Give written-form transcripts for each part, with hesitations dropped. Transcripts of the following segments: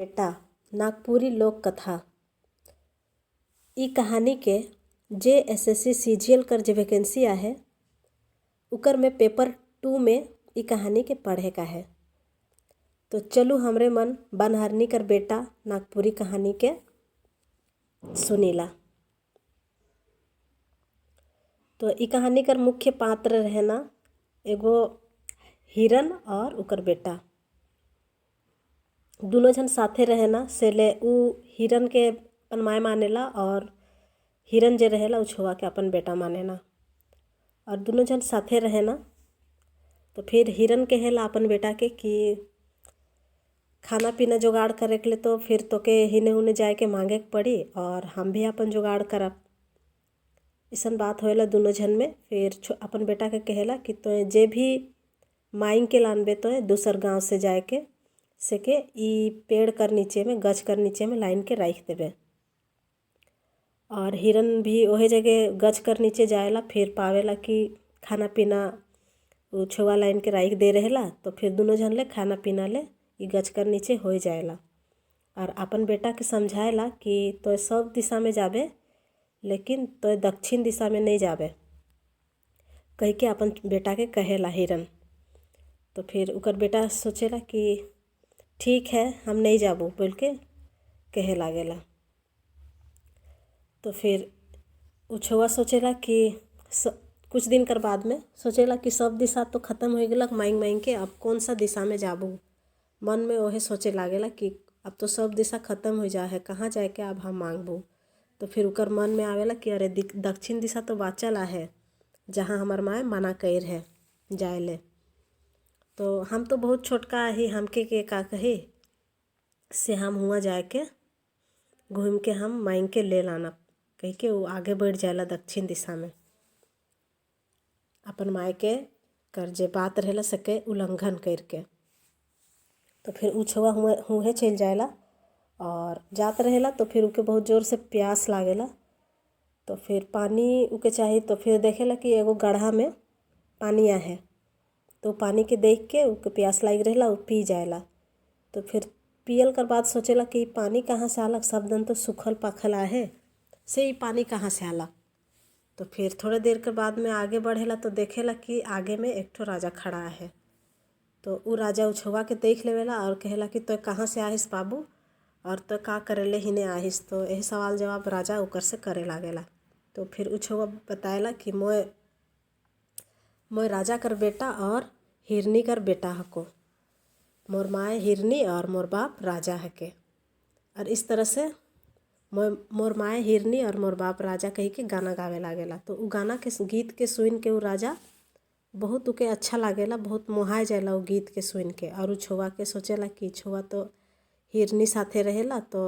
बेटा नागपुरी लोक कथा। ई कहानी के जे एसएससी सीजीएल कर जे वैकेंसी आहे उकर में पेपर 2 में ई कहानी के पढ़े का है। तो चलू हमरे मन बनहरनी कर बेटा नागपुरी कहानी के सुनीला। तो ई कहानी कर मुख्य पात्र रहना एगो हिरन और उकर बेटा, दोनों जन साथे रहेना। से ले उ हिरन के अपन माय मानेला और हिरन जे रहेला उ छुआ के अपन बेटा मानेला और दोनों जन साथे रहेना। तो फिर हिरन कहेला अपन बेटा के कि खाना पीना जुगाड़ करे के लिए तो फिर तोके हिने हुने जाए के मांगे के पड़ी और हम भी अपन जुगाड़ करब। इसन बात होएला दोनों जन में। फिर अपन बेटा के कहेला कि तो जे भी मांग के लानबे तो दूसर गांव से जाए के से के ई पेड़ कर नीचे में गछ कर नीचे में लाइन के रख देबे। और हिरन भी वही जगह गछ कर नीचे जाएला, फिर पावेला कि खाना पीना वो छुआ लाइन के राख दे रहेला। तो फिर दोनों जन ले खाना पीना ले ई गछ कर नीचे हो जाएला और अपन बेटा के समझाएला कि तो सब दिशा में जाबे लेकिन तो दक्षिण दिशा में नहीं जाबे कह के अपन बेटा के कहेला हिरन। तो फिर उकर बेटा सोचेला कि ठीक है हम नहीं जाबू बोल के कहे लागेला। तो फिर उ छुआ सोचेला कि कुछ दिन कर बाद में सोचेला कि सब दिशा तो ख़त्म हो गेला मांग मांग के, अब कौन सा दिशा में जाबू। मन में वही सोचे लागेला कि अब तो सब दिशा ख़त्म हो जा है, कहाँ जाए के अब हम मांगबू। तो फिर उकर मन में आवेला कि अरे दक्षिण दिशा तो बाचल है जहाँ हमार माए मना कर है जाए ले। तो हम तो बहुत छोटका ही हमके के का कही से हम हुआ जाए के घूम के हम मांग के ले लाना कह के वो आगे बढ़ जाएला दक्षिण दिशा में। अपन माए के कर जे बात रहेला सके उल्लंघन करके। तो फिर उ छुआ हुए चल जाएला और जात रहेला। तो फिर उके बहुत जोर से प्यास लागेला। तो फिर पानी उके चाहिए। तो फिर देखेला कि एगो गड्ढा में पानी है। तो पानी के देख के उके प्यास लाग रहेला, वो पी जाएला। तो फिर पियल कर बाद सोचेला कि पानी कहाँ से आला, सब दिन तो सूखल पाखल है से ही पानी कहाँ से आला। तो फिर थोड़े देर के बाद में आगे बढ़ेला तो देखेला कि आगे में एक ठो राजा खड़ा है। तो उ राजा उछवा के देख लेवेला और कहेला कि तो कहाँ से आहिस बाबू और तो का करेले हिने आहिस। तो यही सवाल जवाब राजा उकर से करे लागेला। तो फिर उछवा बताएला कि मोय राजा कर बेटा और हिरनी कर बेटा हको, मोर माए हिरनी और मोर बाप राजा हके। और इस तरह से मोर माए हिरनी और मोर बाप राजा कही के गाना गावे लागेला। तो उ गाना के गीत के सुन के उ राजा बहुत उके अच्छा लागेला, बहुत मोहाय जाएला उ गीत के सुन के। और उ छुआ के सोचेला कि छुआ तो हिरनी साथे रहेला तो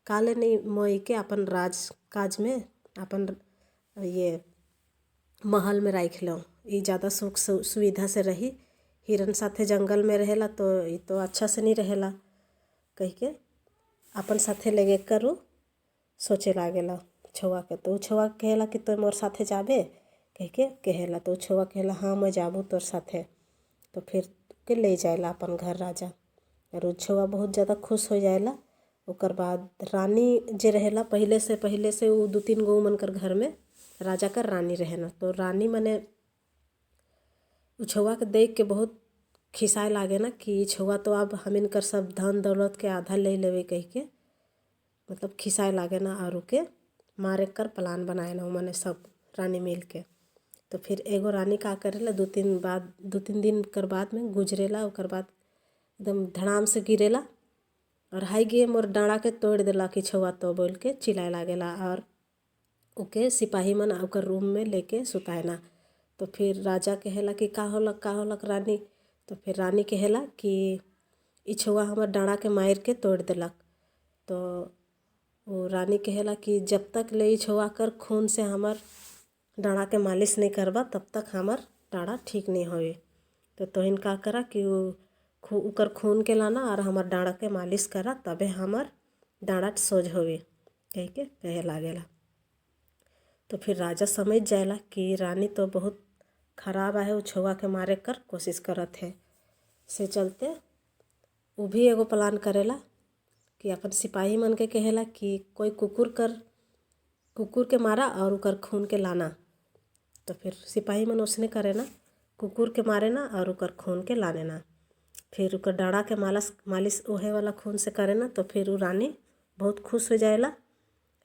काले नहीं मोई के अपन राज काज में अपन ये महल में रख लो, ये ज़्यादा सुख सुविधा से रही। हिरन साथे जंगल में रहेला तो ये तो अच्छा से नहीं रहेला कह के अपन साथे लेगे करू सोचे लागेला छुआ के। तो छुआ कहेला कि तो मोर साथे जाबे कह के कहेला। तो छुआ कहेला हाँ मैं जाबू तोर साथे। तो फिर के ले जाएला अपन घर राजा और छुआ बहुत ज़्यादा खुश हो जाएला। ओकर बाद रानी जे रहेला पहले से वो 2-3 गो मन कर घर में राजा कर रानी रहेना। तो रानी मने छुआ के देख के बहुत खिसाए लागे ना कि छुआ तो अब हम इनकर सब धन दौलत के आधा ले लेवे कह के मतलब खिसाए लागे ना और उके मारे कर प्लान बनाए ना मने सब रानी मिल के। तो फिर एगो रानी का करेला 2-3 दिन कर बाद में गुजरेला। ओकर बाद एकदम धड़ाम से गिरेला और हाई गे मोर डाँड़ा के तोड़ देला कि छुआ तो बोल के चिल्लाए लागेला और ओके सिपाही मन ओकर रूम में लेके सुताए ना। तो फिर राजा कहेला कि का होलक रानी। तो फिर रानी कहेला कि ई छुआ हमर डाँड़ा के मार के तोड़ देलक। तो वो रानी कहेला कि जब तक ले ई छुआ कर खून से हमर डाँड़ा के मालिश नहीं करबा तब तक हमर डाँड़ा ठीक नहीं होई। तो तोहिन का करा कि उकर खून के लाना और हमर डाँड़ा के मालिश करा तबे हमर डाँड़ा सोझ होई कह के कहे लागेला। तो फिर राजा समझ जाएला कि रानी तो बहुत खराब है, वो छुआ के मारे कर कोशिश करत है। से चलते वो भी एगो प्लान करेला कि अपन सिपाही मन के कहेला कि कोई कुकुर के मारा और ओकर खून के लाना। तो फिर सिपाही मन उसने करे ना, कुकुर के मारे ना और ओकर खून के लाने ना। फिर ओकर डाँड़ा के मालिश ओहे वाला खून से करे ना, तो फिर वो रानी बहुत खुश हो जाएला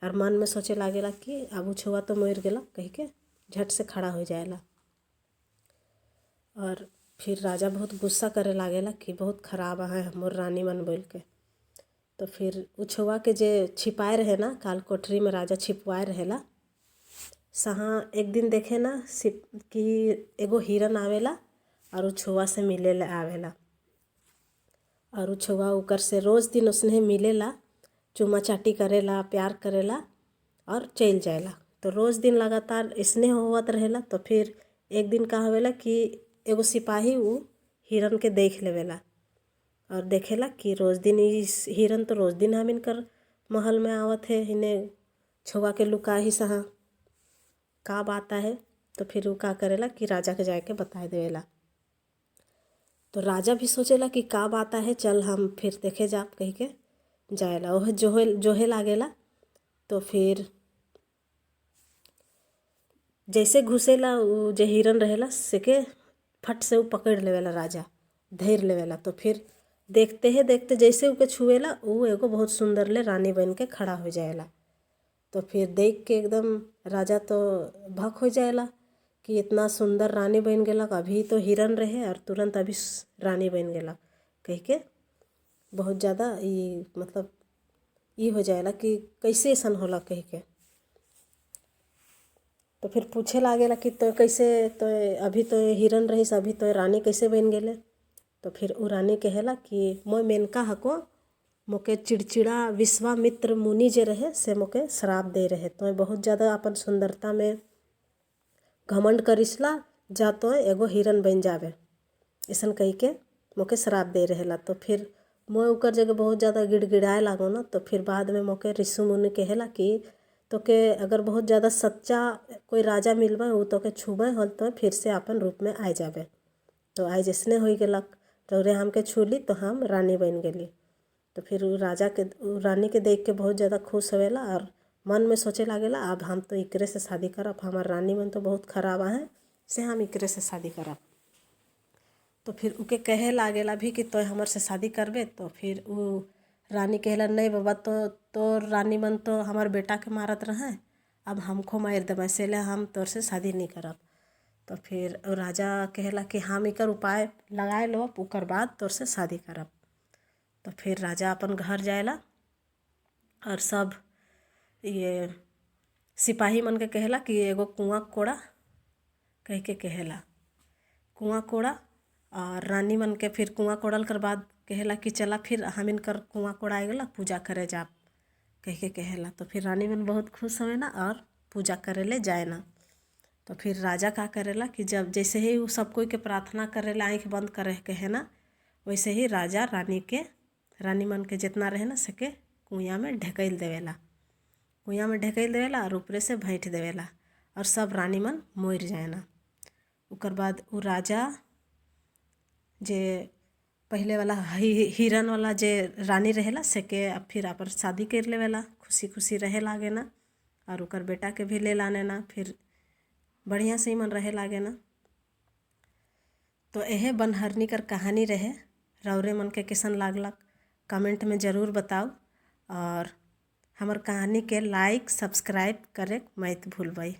और मन में सोचे लागेला कि अब छुआ तो मर गेला कह के झट से खड़ा हो जाएला। और फिर राजा बहुत गुस्सा करे लागेला कि बहुत खराब है मोर रानी मन बोल के। तो फिर उ छुआ के जे छिपाए रहे ना, काल कोठरी में राजा छिपवाए रहेला। सहाँ एक दिन देखे ना कि एगो हिरन आवेला और उ छुआ से मिले आवेला। और उ छुआ ओकर से रोज़ दिन उसने मिलेला, चुमा चाटी करेला, प्यार करेला और चल जाएला। तो रोज़ दिन लगातार इसने होवत रहेला। तो फिर एक दिन का होवेला कि एगो सिपाही उ हिरन के देख लेवेला और देखेला कि रोज़ दिन इस हिरन तो रोज़ दिन हम इनकर महल में आवत है, इन्हें छुआ के लुका ही सहा का बात है। तो फिर वो का करेला कि राजा के जाके बता देवेला। तो राजा भी सोचेला कि का बात है, चल हम फिर देखे जाप कह के जाएला। वह जोहे लागेला। तो फिर जैसे घुसेला उ जे हिरन रहेला सेके फट से उ पकड़ लेवेला, राजा धैर लेवेला। तो फिर देखते जैसे उके छुएला उ एगो बहुत सुंदर ले रानी बन के खड़ा हो जाएला। तो फिर देख के एकदम राजा तो भक हो जाएला कि इतना सुंदर रानी बन गेला, अभी तो हिरन रहे और तुरंत अभी रानी बन गेला कह के बहुत ज़्यादा मतलब ये हो जाएला कि कैसे ऐसा होला कह के। तो फिर पूछे लागेला कि तो कैसे, तो अभी तो हिरन रहीस, अभी तो रानी कैसे बन गेले। तो फिर उ रानी कहेला कि मोय मेनका हको मोके चिड़चिड़ा विश्वामित्र मुनि जे रहे से मोके श्राप दे रहे, तो बहुत ज़्यादा अपन सुंदरता में घमंड करिसला, जा तो एगो हिरन बन जावे ऐसन कह के मोके श्राप दे रहेला। तो फिर मोय ओकर जगह बहुत ज़्यादा गिड़गिड़ाए लागो ना। तो फिर बाद में मोके ऋषि मुनि कहेला कि तो के अगर बहुत ज़्यादा सच्चा कोई राजा मिलबे वो तो के छुबे हो तो फिर से अपन रूप में आ जाबे। तो आज जैसने हो गेलक रौरे हमके छूली तो हम रानी बन गेली। तो फिर उ रानी के देख के बहुत ज़्यादा खुश होवेला और मन में सोचे लागेला अब हम तो इकरे से शादी करब, हमार रानी मन तो बहुत खराब है से हम इकरे से शादी करब। तो फिर उके कहे लागेला भी कि तो हमर से शादी करबे। तो फिर उ रानी कहेला नहीं बाबा, तो रानी मन तो हमार बेटा के मारत रहे, अब हमको मार देबे, इसलिए हम तोर से शादी नहीं करब। तो फिर राजा कहेला कि हम इकर उपाय लगाए लो, ओकर बाद तोर से शादी करब। तो फिर राजा अपन घर जाएला और सब ये सिपाही मन के कहेला कि एगो कुआं कोड़ा कह के कहेला, कुआं कोड़ा। और रानी मन के फिर कुआं कोड़ल कर बाद कहेला कि चला फिर हम इनकर कुआं कोड़ा गेला, पूजा करे जाप कह के कहेला। तो फिर रानी मन बहुत खुश होवे ना और पूजा करे ले जाए ना। तो फिर राजा का करेला कि जब जैसे ही वो सब कोई के प्रार्थना करेला आँख बंद करे के है ना, वैसे ही राजा रानी मन के जितना रहे ना सके कुइयाँ में ढकेल देवेला, कुइयाँ में ढकेल देवेला और ऊपरे से भैंट देवेला और सब रानी मन मर जाए ना। उकर बाद वो राजा जे पहले वाला हिरन वाला जे रानी रहेला सेके अब फिर अपन शादी कर लेवेला, खुशी खुशी रहे लागे ना और उकर बेटा के भी ले लाने ना, फिर बढ़िया से ही मन रहे लागे ना। तो यह बनहरनी कर कहानी रहे, रौरे मन के कैसन लागलक कमेंट में ज़रूर बताओ और हमार कहानी के लाइक सब्सक्राइब करे मत भूलबई।